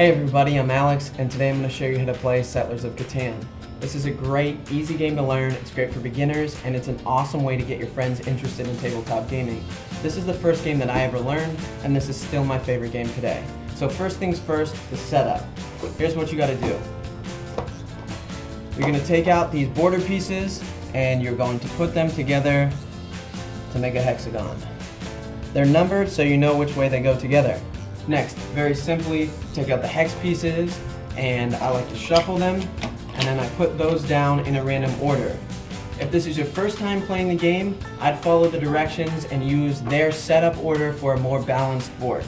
Hey everybody, I'm Alex, and today I'm going to show you how to play Settlers of Catan. This is a great, easy game to learn, it's great for beginners, and it's an awesome way to get your friends interested in tabletop gaming. This is the first game that I ever learned, and this is still my favorite game today. So first things first, the setup. Here's what you got to do. You're going to take out these border pieces, and you're going to put them together to make a hexagon. They're numbered so you know which way they go together. Next, very simply, take out the hex pieces, and I like to shuffle them, and then I put those down in a random order. If this is your first time playing the game, I'd follow the directions and use their setup order for a more balanced board.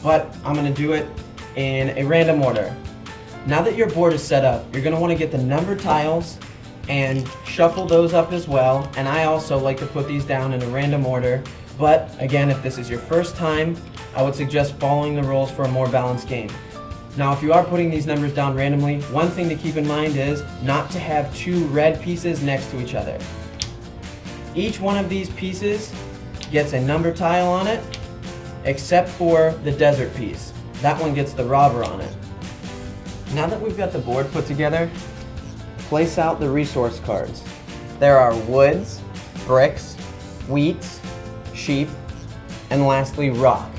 But I'm going to do it in a random order. Now that your board is set up, you're going to want to get the numbered tiles and shuffle those up as well, and I also like to put these down in a random order. But again, if this is your first time, I would suggest following the rules for a more balanced game. Now, if you are putting these numbers down randomly, one thing to keep in mind is not to have two red pieces next to each other. Each one of these pieces gets a number tile on it, except for the desert piece. That one gets the robber on it. Now that we've got the board put together, place out the resource cards. There are woods, bricks, wheats, sheep, and lastly rock.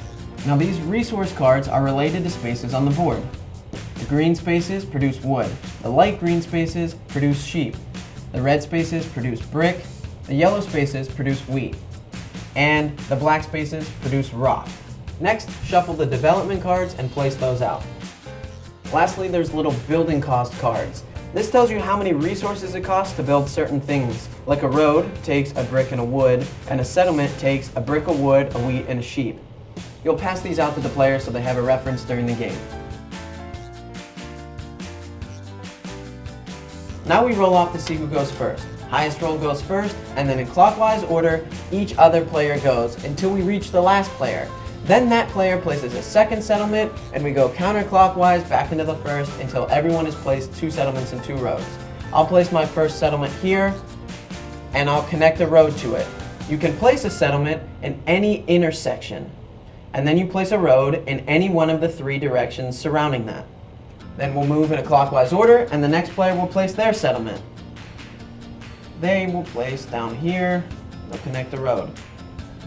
Now these resource cards are related to spaces on the board. The green spaces produce wood, the light green spaces produce sheep, the red spaces produce brick, the yellow spaces produce wheat, and the black spaces produce rock. Next, shuffle the development cards and place those out. Lastly, there's little building cost cards. This tells you how many resources it costs to build certain things. Like a road takes a brick and a wood, and a settlement takes a brick, a wood, a wheat, and a sheep. You'll pass these out to the players so they have a reference during the game. Now we roll off to see who goes first. Highest roll goes first, and then in clockwise order, each other player goes until we reach the last player. Then that player places a second settlement, and we go counterclockwise back into the first until everyone has placed two settlements in two rows. I'll place my first settlement here, and I'll connect a road to it. You can place a settlement in any intersection, and then you place a road in any one of the three directions surrounding that. Then we'll move in a clockwise order, and the next player will place their settlement. They will place down here, they'll connect the road.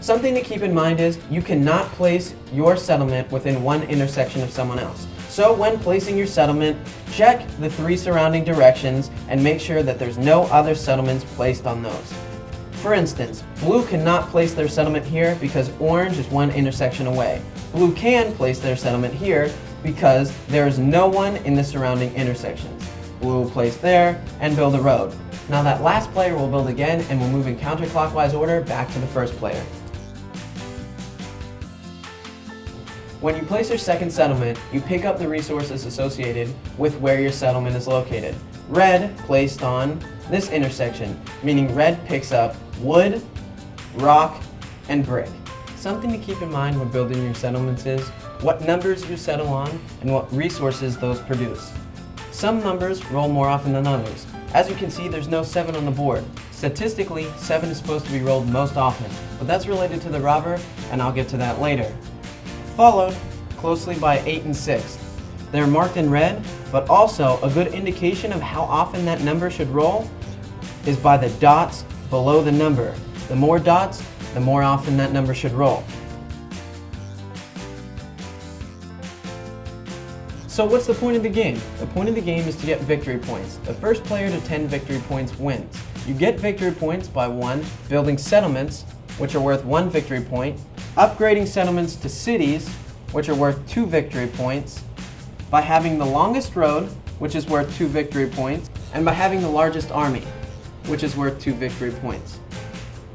Something to keep in mind is you cannot place your settlement within one intersection of someone else. So when placing your settlement, check the three surrounding directions and make sure that there's no other settlements placed on those. For instance, blue cannot place their settlement here because orange is one intersection away. Blue can place their settlement here because there is no one in the surrounding intersections. Blue will place there and build a road. Now that last player will build again, and we'll move in counterclockwise order back to the first player. When you place your second settlement, you pick up the resources associated with where your settlement is located. Red placed on this intersection, meaning red picks up wood, rock, and brick. Something to keep in mind when building your settlements is what numbers you settle on and what resources those produce. Some numbers roll more often than others. As you can see, there's no 7 on the board. Statistically, 7 is supposed to be rolled most often, but that's related to the robber, and I'll get to that later. Followed closely by 8 and 6. They're marked in red, but also a good indication of how often that number should roll is by the dots below the number. The more dots, the more often that number should roll. So what's the point of the game? The point of the game is to get victory points. The first player to 10 victory points wins. You get victory points by 1. Building settlements, which are worth 1 victory point, upgrading settlements to cities, which are worth 2 victory points, by having the longest road, which is worth 2 victory points, and by having the largest army, which is worth 2 victory points.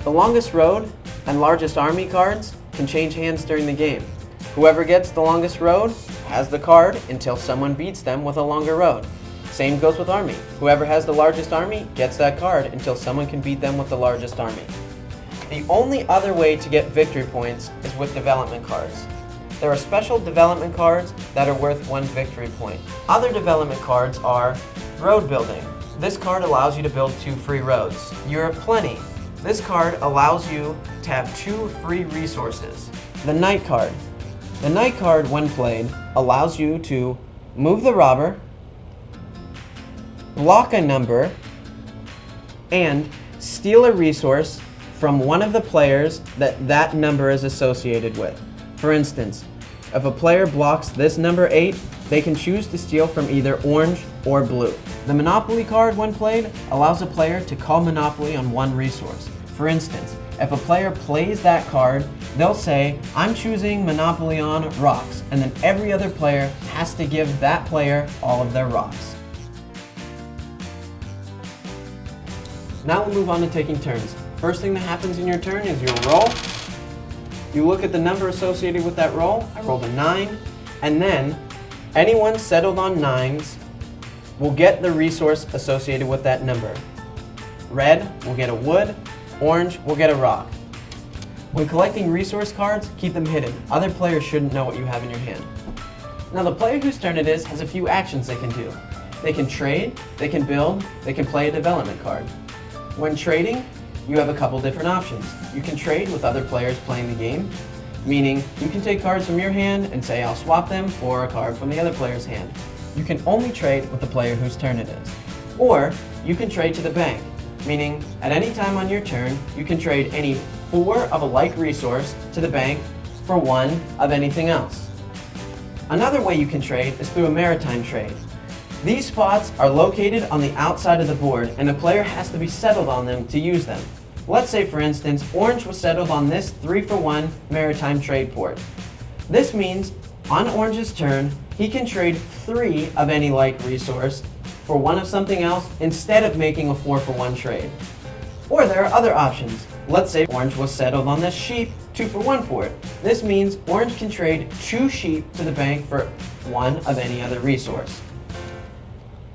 The longest road and largest army cards can change hands during the game. Whoever gets the longest road has the card until someone beats them with a longer road. Same goes with army. Whoever has the largest army gets that card until someone can beat them with the largest army. The only other way to get victory points is with development cards. There are special development cards that are worth 1 victory point. Other development cards are road building. This card allows you to build 2 free roads. Year of Plenty. This card allows you to have 2 free resources. The Night card. The Night card, when played, allows you to move the robber, block a number, and steal a resource from one of the players that number is associated with. For instance, if a player blocks this number 8, they can choose to steal from either orange or blue. The Monopoly card, when played, allows a player to call Monopoly on one resource. For instance, if a player plays that card, they'll say, "I'm choosing Monopoly on rocks," and then every other player has to give that player all of their rocks. Now we'll move on to taking turns. First thing that happens in your turn is you'll roll. You look at the number associated with that roll. I rolled a 9, and then anyone settled on 9s will get the resource associated with that number. Red will get a wood, orange will get a rock. When collecting resource cards, keep them hidden. Other players shouldn't know what you have in your hand. Now the player whose turn it is has a few actions they can do. They can trade, they can build, they can play a development card. When trading, you have a couple different options. You can trade with other players playing the game, meaning you can take cards from your hand and say, "I'll swap them for a card from the other player's hand." You can only trade with the player whose turn it is. Or you can trade to the bank, meaning at any time on your turn, you can trade any 4 of a like resource to the bank for 1 of anything else. Another way you can trade is through a maritime trade. These spots are located on the outside of the board, and a player has to be settled on them to use them. Let's say, for instance, orange was settled on this 3-for-1 maritime trade port. This means on orange's turn, he can trade 3 of any like resource for 1 of something else instead of making a 4-for-1 trade. Or there are other options. Let's say orange was settled on this sheep 2-for-1 port. This means orange can trade 2 sheep to the bank for 1 of any other resource.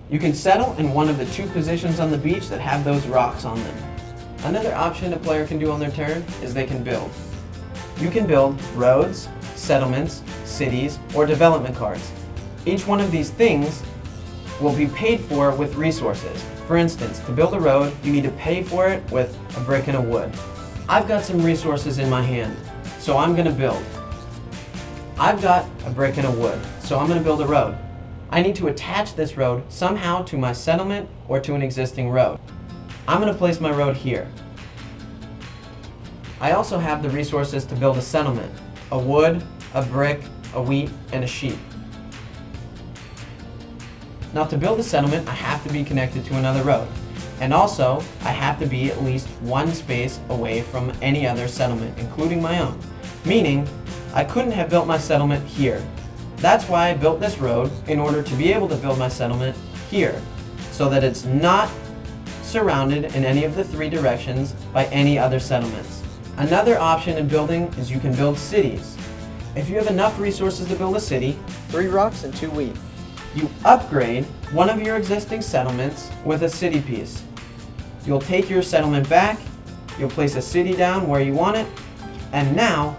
You can settle in one of the 2 positions on the beach that have those rocks on them. Another option a player can do on their turn is they can build. You can build roads, settlements, cities, or development cards. Each one of these things will be paid for with resources. For instance, to build a road, you need to pay for it with a brick and a wood. I've got some resources in my hand, so I'm going to build. I've got a brick and a wood, so I'm going to build a road. I need to attach this road somehow to my settlement or to an existing road. I'm going to place my road here. I also have the resources to build a settlement: a wood, a brick, a wheat, and a sheep. Now to build a settlement, I have to be connected to another road. And also, I have to be at least 1 space away from any other settlement, including my own. Meaning, I couldn't have built my settlement here. That's why I built this road, in order to be able to build my settlement here, so that it's not surrounded in any of the 3 directions by any other settlements. Another option in building is you can build cities. If you have enough resources to build a city, 3 rocks and 2 wheat, you upgrade one of your existing settlements with a city piece. You'll take your settlement back, you'll place a city down where you want it, and now,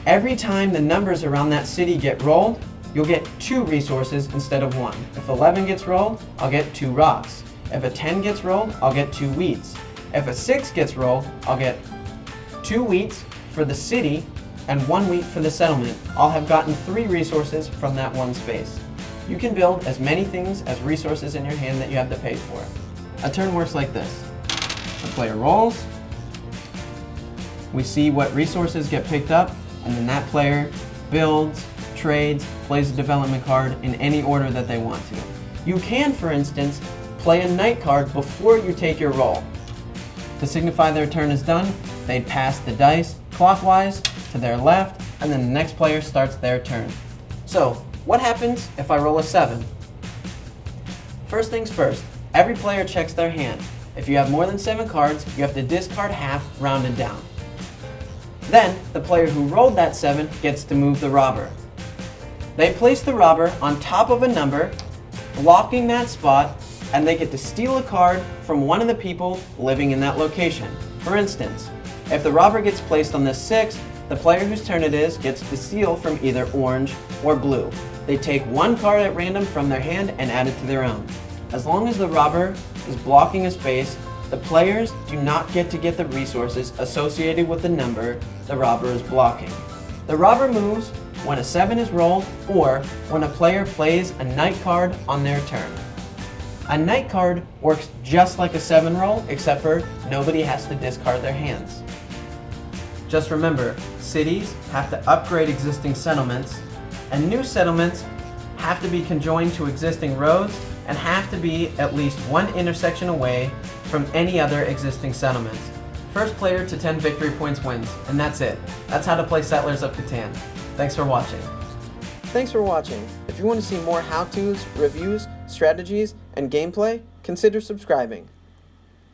every time the numbers around that city get rolled, you'll get 2 resources instead of 1. If 11 gets rolled, I'll get 2 rocks. If a 10 gets rolled, I'll get 2 wheats. If a 6 gets rolled, I'll get 2 wheats for the city and 1 wheat for the settlement. I'll have gotten 3 resources from that 1 space. You can build as many things as resources in your hand that you have to pay for. A turn works like this. The player rolls, we see what resources get picked up, and then that player builds, trades, plays a development card in any order that they want to. You can, for instance, play a night card before you take your roll. To signify their turn is done, they pass the dice clockwise to their left, and then the next player starts their turn. So, what happens if I roll a 7? First things first, every player checks their hand. If you have more than 7 cards, you have to discard half, rounded down. Then, the player who rolled that 7 gets to move the robber. They place the robber on top of a number, blocking that spot, and they get to steal a card from one of the people living in that location. For instance, if the robber gets placed on this 6, the player whose turn it is gets to steal from either orange or blue. They take 1 card at random from their hand and add it to their own. As long as the robber is blocking a space, the players do not get to get the resources associated with the number the robber is blocking. The robber moves when a 7 is rolled, or when a player plays a knight card on their turn. A knight card works just like a 7 roll, except for nobody has to discard their hands. Just remember, cities have to upgrade existing settlements, and new settlements have to be conjoined to existing roads and have to be at least one intersection away from any other existing settlements. First player to 10 victory points wins, and that's it. That's how to play Settlers of Catan. Thanks for watching. Thanks for watching. If you want to see more how-tos, reviews, strategies, and gameplay, consider subscribing.